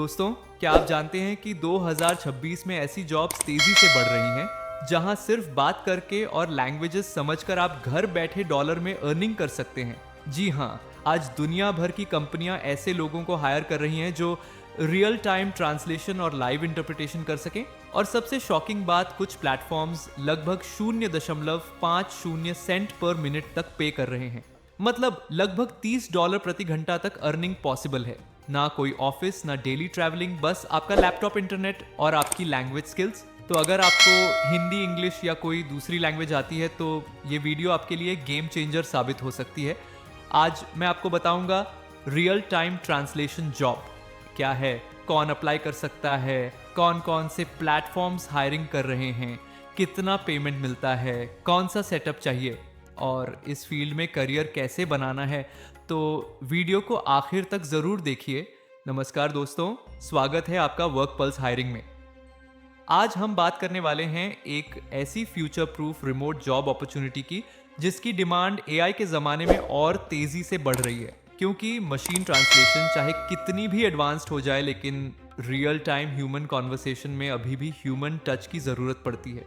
दोस्तों, क्या आप जानते हैं कि 2026 में ऐसी जॉब्स तेजी से बढ़ रही हैं जहां सिर्फ बात करके और लैंग्वेजेस समझकर आप घर बैठे डॉलर में अर्निंग कर सकते हैं। जी हाँ, आज दुनिया भर की कंपनियां ऐसे लोगों को हायर कर रही हैं जो रियल टाइम ट्रांसलेशन और लाइव इंटरप्रिटेशन कर सकें। और सबसे शॉकिंग बात, कुछ प्लेटफॉर्म्स लगभग 0.50 सेंट पर मिनट तक पे कर रहे हैं। मतलब लगभग $30 प्रति घंटा तक अर्निंग पॉसिबल है। ना कोई ऑफिस, ना डेली ट्रैवलिंग, बस आपका लैपटॉप, इंटरनेट और आपकी लैंग्वेज स्किल्स। तो अगर आपको हिंदी, इंग्लिश या कोई दूसरी लैंग्वेज आती है तो ये वीडियो आपके लिए गेम चेंजर साबित हो सकती है। आज मैं आपको बताऊंगा रियल टाइम ट्रांसलेशन जॉब क्या है, कौन अप्लाई कर सकता है, कौन कौन से प्लेटफॉर्म्स हायरिंग कर रहे हैं, कितना पेमेंट मिलता है, कौन सा सेटअप चाहिए और इस फील्ड में करियर कैसे बनाना है। तो वीडियो को आखिर तक जरूर देखिए। नमस्कार दोस्तों, स्वागत है आपका वर्क पल्स हायरिंग में। आज हम बात करने वाले हैं एक ऐसी future proof remote job opportunity की जिसकी डिमांड एआई के ज़माने में और तेज़ी से बढ़ रही है। क्योंकि मशीन ट्रांसलेशन चाहे कितनी भी एडवांस्ड हो जाए, लेकिन रियल टाइम ह्यूमन कॉन्वर्सेशन में अभी भी ह्यूमन टच की ज़रूरत पड़ती है।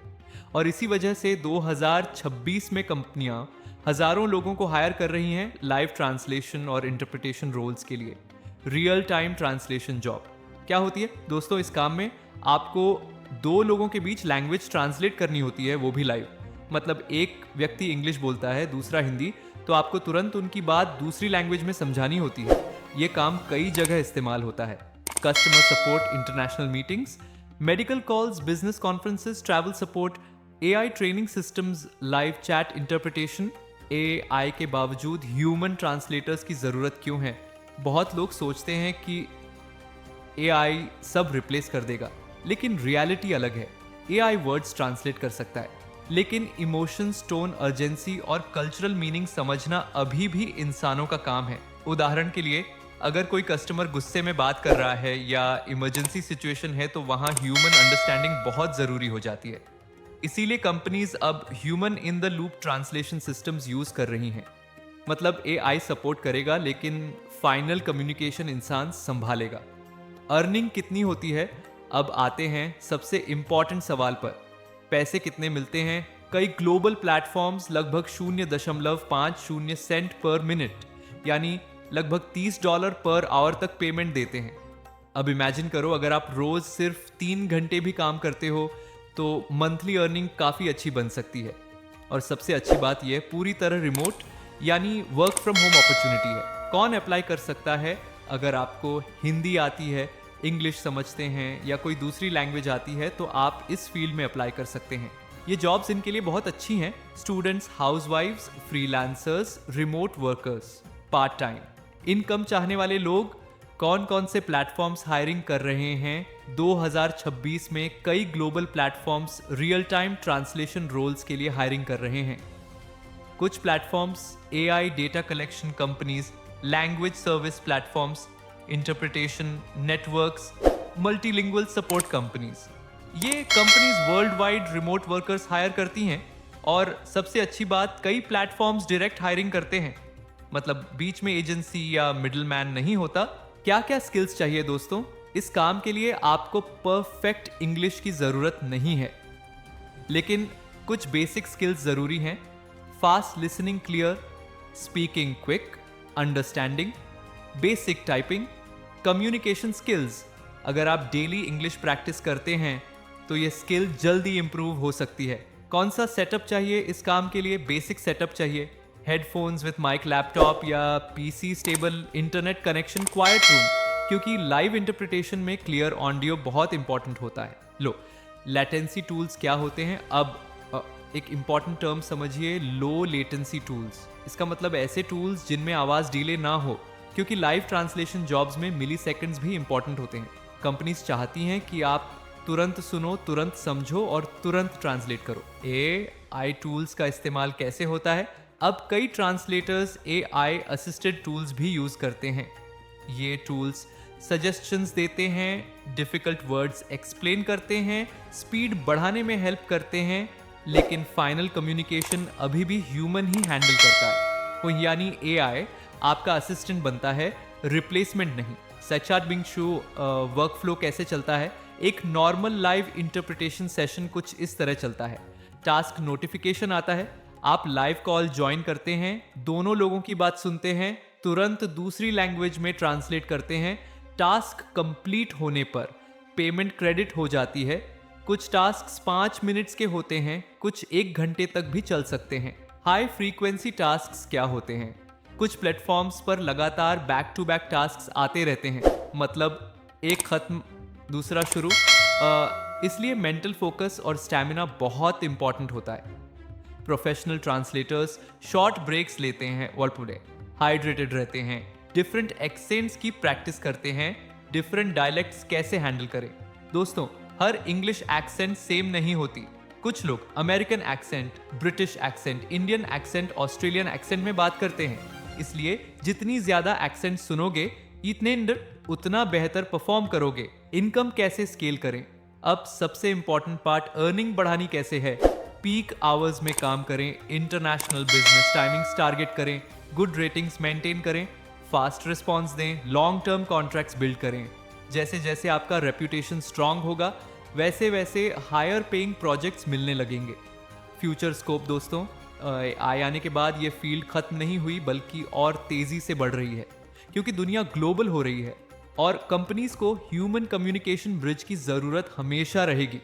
और इसी वजह से 2026 में कंपनियां हज़ारों लोगों को हायर कर रही हैं लाइव ट्रांसलेशन और इंटरप्रिटेशन रोल्स के लिए। रियल टाइम ट्रांसलेशन जॉब क्या होती है दोस्तों? इस काम में आपको दो लोगों के बीच लैंग्वेज ट्रांसलेट करनी होती है, वो भी लाइव। मतलब एक व्यक्ति इंग्लिश बोलता है, दूसरा हिंदी, तो आपको तुरंत उनकी बात दूसरी लैंग्वेज में समझानी होती है। ये काम कई जगह इस्तेमाल होता है। Customer support, international meetings, medical calls, business conferences, travel support, AI training systems, live chat interpretation. AI के बावजूद ह्यूमन ट्रांसलेटर्स की ज़रूरत क्यों है? बहुत लोग सोचते हैं कि एआई सब रिप्लेस कर देगा, लेकिन रियलिटी अलग है। एआई वर्ड्स ट्रांसलेट कर सकता है, लेकिन इमोशंस, टोन, अर्जेंसी और कल्चरल मीनिंग समझना अभी भी इंसानों का काम है। उदाहरण के लिए, अगर कोई कस्टमर गुस्से में बात कर रहा है या इमरजेंसी सिचुएशन है तो वहाँ ह्यूमन अंडरस्टैंडिंग बहुत ज़रूरी हो जाती है। इसीलिए कंपनीज अब human in the loop translation systems use कर रही हैं। मतलब एआई सपोर्ट करेगा, लेकिन फाइनल कम्युनिकेशन इंसान संभालेगा। अर्निंग कितनी होती है? अब आते हैं सबसे इंपॉर्टेंट सवाल पर। पैसे कितने मिलते हैं? कई ग्लोबल प्लेटफॉर्म्स लगभग 0.50 सेंट पर मिनट, यानी लगभग $30 पर आवर तक पेमेंट देते हैं। अब इमेजिन करो, अगर आप रोज सिर्फ 3 घंटे भी काम करते हो तो मंथली अर्निंग काफ़ी अच्छी बन सकती है। और सबसे अच्छी बात यह पूरी तरह रिमोट, यानी वर्क फ्रॉम होम अपॉर्चुनिटी है। कौन अप्लाई कर सकता है? अगर आपको हिंदी आती है, इंग्लिश समझते हैं या कोई दूसरी लैंग्वेज आती है तो आप इस फील्ड में अप्लाई कर सकते हैं। ये जॉब्स इनके लिए बहुत अच्छी हैं। स्टूडेंट्स, हाउसवाइफ्स, freelancers, remote workers, part time income चाहने वाले लोग। कौन कौन से प्लेटफॉर्म्स हायरिंग कर रहे हैं? 2026 में कई global platforms real time translation roles के लिए हायरिंग कर रहे हैं। कुछ platforms AI data collection companies, language service platforms, interpretation networks, multilingual support companies. ये companies worldwide remote workers hire करती हैं। और सबसे अच्छी बात, कई प्लेटफॉर्म्स डायरेक्ट हायरिंग करते हैं। मतलब बीच में एजेंसी या मिडलमैन नहीं होता। क्या क्या स्किल्स चाहिए दोस्तों? इस काम के लिए आपको परफेक्ट इंग्लिश की ज़रूरत नहीं है, लेकिन कुछ बेसिक स्किल्स ज़रूरी हैं। Fast listening clear, speaking quick, understanding, basic typing, communication skills. अगर आप डेली इंग्लिश प्रैक्टिस करते हैं तो ये स्किल जल्दी इंप्रूव हो सकती है। कौन सा सेटअप चाहिए इस काम के लिए? बेसिक सेटअप चाहिए। हेडफोन्स विथ माइक, लैपटॉप या PC, stable internet connection, quiet room, क्योंकि लाइव इंटरप्रिटेशन में क्लियर ऑडियो बहुत इंपॉर्टेंट होता है। लो, लेटेंसी टूल्स क्या होते हैं? अब एक इंपॉर्टेंट टर्म समझिए, लो लेटेंसी टूल्स। इसका मतलब ऐसे टूल्स जिनमें आवाज़ डिले ना हो, क्योंकि लाइव ट्रांसलेशन जॉब्स में मिली सेकेंड्स भी इंपॉर्टेंट होते हैं। कंपनीज चाहती हैं कि आप तुरंत सुनो, तुरंत समझो और तुरंत ट्रांसलेट करो। एआई टूल्स का इस्तेमाल कैसे होता है? अब कई ट्रांसलेटर्स एआई असिस्टेड टूल्स भी यूज़ करते हैं। ये टूल्स सजेशंस देते हैं, डिफ़िकल्ट वर्ड्स एक्सप्लेन करते हैं, स्पीड बढ़ाने में हेल्प करते हैं, लेकिन फाइनल कम्युनिकेशन अभी भी ह्यूमन ही हैंडल करता है। तो यानी एआई आपका असिस्टेंट बनता है, रिप्लेसमेंट नहीं। सेचार्ट बिंग शो वर्क फ्लो कैसे चलता है? एक नॉर्मल लाइव इंटरप्रिटेशन सेशन कुछ इस तरह चलता है। टास्क नोटिफिकेशन आता है, आप लाइव कॉल ज्वाइन करते हैं, दोनों लोगों की बात सुनते हैं, तुरंत दूसरी लैंग्वेज में ट्रांसलेट करते हैं। टास्क कंप्लीट होने पर पेमेंट क्रेडिट हो जाती है। कुछ टास्क 5 मिनट्स के होते हैं, कुछ 1 घंटे तक भी चल सकते हैं। हाई फ्रीक्वेंसी टास्क क्या होते हैं? कुछ प्लेटफॉर्म्स पर लगातार बैक टू बैक टास्क आते रहते हैं, मतलब एक खत्म दूसरा शुरू। इसलिए मेंटल फोकस और स्टैमिना बहुत इंपॉर्टेंट होता है। प्रोफेशनल ट्रांसलेटर्स शॉर्ट ब्रेक्स लेते हैं वर्कफुले, हाइड्रेटेड रहते हैं, डिफरेंट एक्सेंट्स की प्रैक्टिस करते हैं, डिफरेंट डायलेक्ट्स कैसे हैंडल करें। दोस्तों, हर इंग्लिश एक्सेंट सेम नहीं होती। कुछ लोग American accent, British accent, Indian accent, Australian accent में बात करते हैं। इसलिए जितनी ज्यादा एक्सेंट सुनोगे उतना बेहतर परफॉर्म करोगे। इनकम कैसे स्केल करें? अब सबसे इंपॉर्टेंट पार्ट, अर्निंग बढ़ानी कैसे है? पीक आवर्स में काम करें, इंटरनेशनल बिजनेस टाइमिंग्स टारगेट करें, गुड रेटिंग्स मेंटेन करें, फास्ट रिस्पॉन्स दें, लॉन्ग टर्म कॉन्ट्रैक्ट्स बिल्ड करें। जैसे जैसे आपका रेप्यूटेशन स्ट्रांग होगा, वैसे वैसे हायर पेइंग प्रोजेक्ट्स मिलने लगेंगे। फ्यूचर स्कोप दोस्तों, आने के बाद ये फील्ड खत्म नहीं हुई बल्कि और तेजी से बढ़ रही है, क्योंकि दुनिया ग्लोबल हो रही है और कंपनीज को ह्यूमन कम्युनिकेशन ब्रिज की जरूरत हमेशा रहेगी।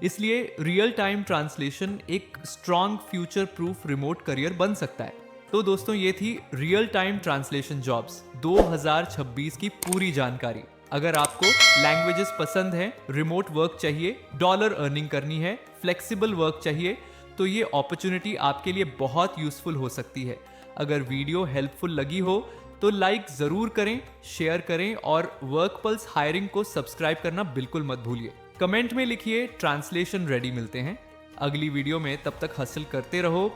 इसलिए रियल टाइम ट्रांसलेशन एक strong future proof remote career बन सकता है। तो दोस्तों, ये थी रियल टाइम ट्रांसलेशन जॉब्स 2026 की पूरी जानकारी। अगर आपको लैंग्वेजेस पसंद है, रिमोट वर्क चाहिए, डॉलर अर्निंग करनी है, फ्लेक्सिबल वर्क चाहिए, तो ये अपॉर्चुनिटी आपके लिए बहुत यूजफुल हो सकती है। अगर वीडियो हेल्पफुल लगी हो तो लाइक जरूर करें, शेयर करें और वर्क पल्स हायरिंग को सब्सक्राइब करना बिल्कुल मत भूलिए। कमेंट में लिखिए ट्रांसलेशन रेडी। मिलते हैं अगली वीडियो में, तब तक हसल करते रहो,